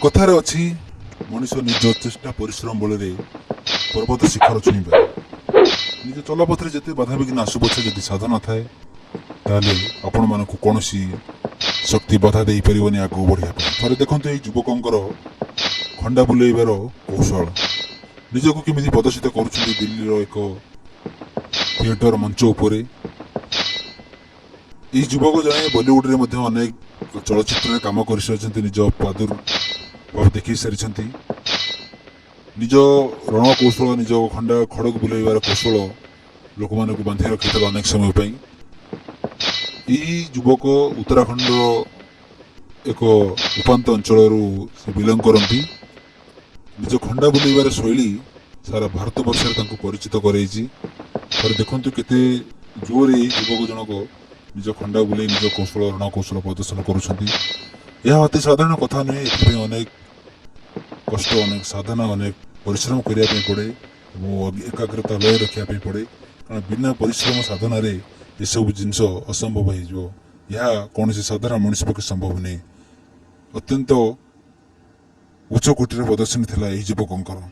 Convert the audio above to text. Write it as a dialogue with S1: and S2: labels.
S1: कथार अच्छी मनीष निज चेष्टा परिश्रम बल पर्वत शिखर छुईबा निज चलपथरे जिते बाधाविघ्न आसु पछे जदि साधन थाए ताले आपण मानक कौन शक्ति बाधा दे पारनि आगू बढ़िया थे देखते ये युवकर खंडा बुलेबार कौशल निजक केमी प्रदर्शित कर दिल्लीर एक थिएटर मंच उपर युवक जड़े बॉलीवुड रे अनेक चलचित्र काम कर निज प्रादुर्भाव देखी सारी निज रण कौशल निज खंडा खड़क बुलेबार कौशल लोक मान बांधि रखी अनेक समय युवक उत्तराखंड एक उपात अंचल से बिलंग करती निज खंडा बुलेबार शैली सारा भारत वर्ष परिचित कराई देखु केते जोर युवक जनक निज खंडा बुले निज कौशल रण कौशल प्रदर्शन करती साधारण कथा नुहे अनेक कष्ट अनेक साधना अनेक परिश्रम करने पड़े एकाग्रता लय रखापी पड़े कारण बिना परिश्रम साधन ये सब जिनस असंभव हो कौन साधारण मनुष्य पक्षे संभव नहीं अत्यंत उच्च कोटीर प्रदर्शनी थी युवकों।